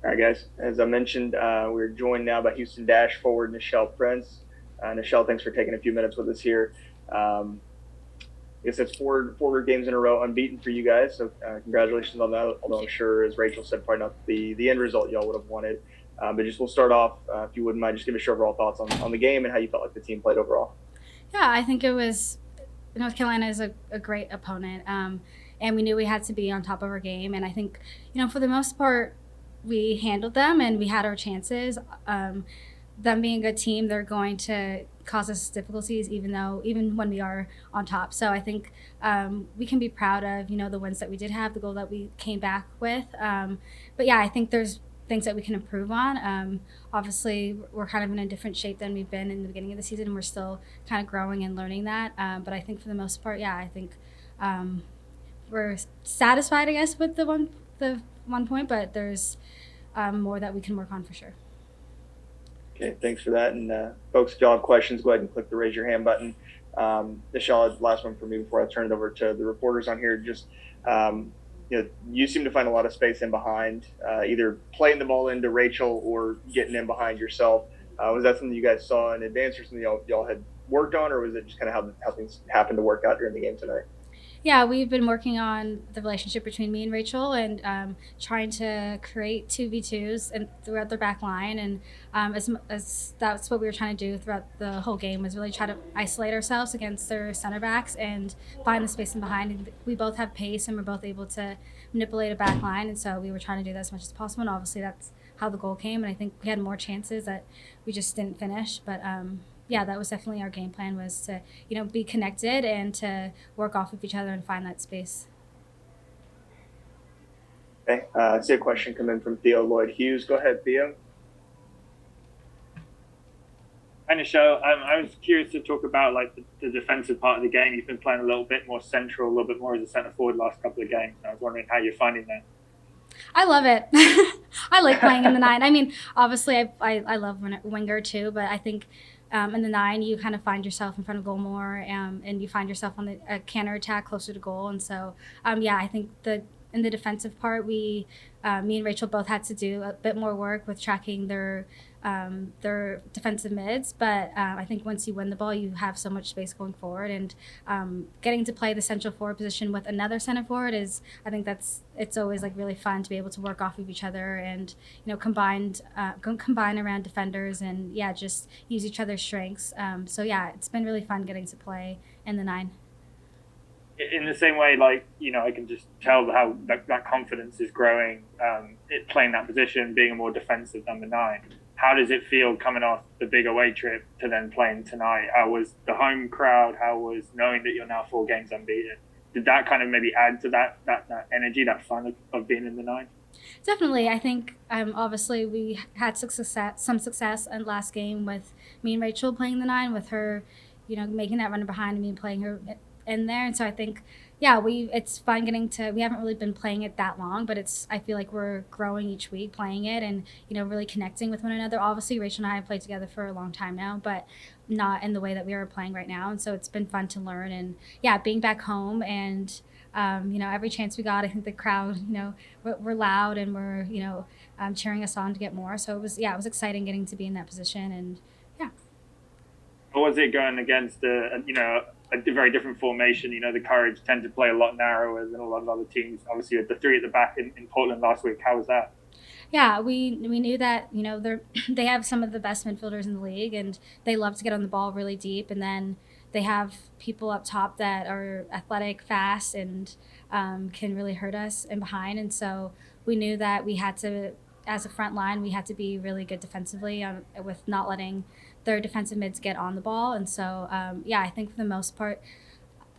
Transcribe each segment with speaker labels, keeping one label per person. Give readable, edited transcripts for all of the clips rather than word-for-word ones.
Speaker 1: All right, guys. As I mentioned, we're joined now by Houston Dash forward Nichelle Prince. Nichelle, thanks for taking a few minutes with us here. I guess that's four games in a row unbeaten for you guys. So congratulations on that. Although I'm sure, as Rachel said, probably not the end result y'all would have wanted. But just we'll start off, if you wouldn't mind, just give us your overall thoughts on the game and how you felt like the team played overall.
Speaker 2: Yeah, I think it was North Carolina is a great opponent, and we knew we had to be on top of our game. And I think, for the most part, we handled them and we had our chances. Them being a good team, they're going to cause us difficulties, even when we are on top. So I think we can be proud of the wins that we did have, the goal that we came back with. But yeah, I think there's things that we can improve on. Obviously, we're kind of in a different shape than we've been in the beginning of the season. We're still kind of growing and learning that. But I think for the most part, yeah, I think we're satisfied, I guess, with the one point. But there's more that we can work on for sure.
Speaker 1: Okay, thanks for that. And folks, if y'all have questions, go ahead and click the raise your hand button. Nichelle, last one for me before I turn it over to the reporters on here. Just you seem to find a lot of space in behind, either playing the ball into Rachel or getting in behind yourself. Was that something you guys saw in advance, or something y'all had worked on, or was it just kind of how things happened to work out during the game tonight?
Speaker 2: Yeah, we've been working on the relationship between me and Rachel, and trying to create 2v2s and throughout their back line. And as that's what we were trying to do throughout the whole game, was really try to isolate ourselves against their center backs and find the space in behind. And we both have pace, and we're both able to manipulate a back line. And so we were trying to do that as much as possible. And obviously, that's how the goal came. And I think we had more chances that we just didn't finish. But yeah, that was definitely our game plan, was to be connected and to work off of each other and find that space.
Speaker 1: Okay, I see a question come in from Theo Lloyd Hughes. Go ahead, Theo.
Speaker 3: Kind of show. I was curious to talk about like the defensive part of the game. You've been playing a little bit more central, a little bit more as a centre forward last couple of games. I was wondering how you're finding that.
Speaker 2: I love it. I like playing in the nine. I mean, obviously, I love winger too, but I think in the nine, you kind of find yourself in front of goal more, and you find yourself on the counter attack closer to goal. And so, yeah, I think in the defensive part, me and Rachel both had to do a bit more work with tracking their defensive mids. But I think once you win the ball, you have so much space going forward, and getting to play the central forward position with another center forward is, I think it's always like really fun to be able to work off of each other and combine around defenders, and yeah, just use each other's strengths. So yeah, it's been really fun getting to play in the nine.
Speaker 3: In the same way, like I can just tell how that confidence is growing. Playing that position, being a more defensive number nine. How does it feel coming off the big away trip to then playing tonight? How was the home crowd? How was knowing that you're now 4 games unbeaten? Did that kind of maybe add to that energy, that fun of being in the nine?
Speaker 2: Definitely, I think obviously we had some success in last game with me and Rachel playing the nine, with her, making that runner behind me and playing her in there. And so I think, yeah, it's fun getting to. We haven't really been playing it that long, but I feel like we're growing each week playing it, and really connecting with one another. Obviously, Rachel and I have played together for a long time now, but not in the way that we are playing right now. And so it's been fun to learn, and yeah, being back home and. Every chance we got, I think the crowd, we're loud, and we're, cheering us on to get more. So it was exciting getting to be in that position, and yeah.
Speaker 3: Or was it going against a very different formation? The Courage tend to play a lot narrower than a lot of other teams. Obviously, you had the three at the back in Portland last week. How was that?
Speaker 2: Yeah, we knew that they have some of the best midfielders in the league, and they love to get on the ball really deep, and then they have people up top that are athletic, fast, and can really hurt us in behind. And so we knew that we had to, as a front line, we had to be really good defensively, with not letting their defensive mids get on the ball. And so yeah, I think for the most part,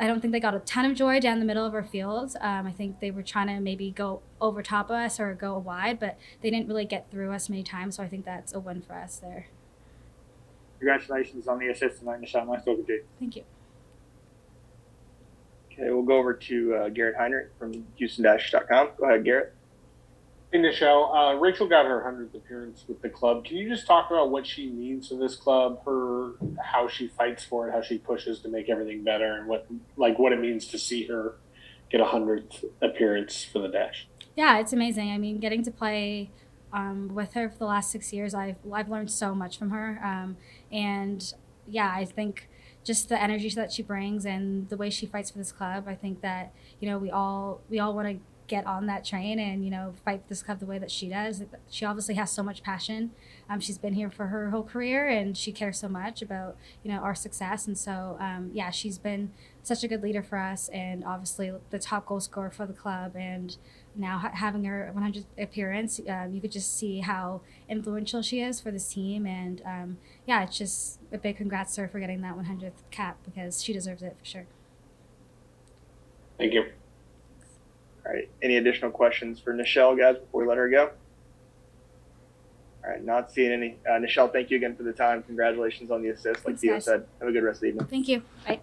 Speaker 2: I don't think they got a ton of joy down the middle of our field. I think they were trying to maybe go over top of us or go wide, but they didn't really get through us many times. So I think that's a win for us there.
Speaker 3: Congratulations on the assist tonight, Nichelle. Nice talking to you.
Speaker 2: Thank you.
Speaker 1: Okay, we'll go over to Garrett Heinrich from HoustonDash.com. Go ahead, Garrett.
Speaker 4: Hey, Nichelle. Rachel got her 100th appearance with the club. Can you just talk about what she means to this club, how she fights for it, how she pushes to make everything better, and what it means to see her get a 100th appearance for the Dash?
Speaker 2: Yeah, it's amazing. I mean, getting to play with her for the last 6 years, I've learned so much from her. And yeah, I think just the energy that she brings and the way she fights for this club, I think that we all want to get on that train and fight for this club the way that she does. She obviously has so much passion. She's been here for her whole career and she cares so much about our success. And so yeah, she's been such a good leader for us and obviously the top goal scorer for the club. And now having her 100th appearance, you could just see how influential she is for this team. And yeah, it's just a big congrats to her for getting that 100th cap because she deserves it for sure.
Speaker 4: Thank you.
Speaker 1: All right. Any additional questions for Nichelle, guys, before we let her go? All right. Not seeing any. Nichelle, thank you again for the time. Congratulations on the assist. Like
Speaker 2: Thanks,
Speaker 1: Theo
Speaker 2: guys.
Speaker 1: said, have a good rest of the evening.
Speaker 2: Thank you. Bye.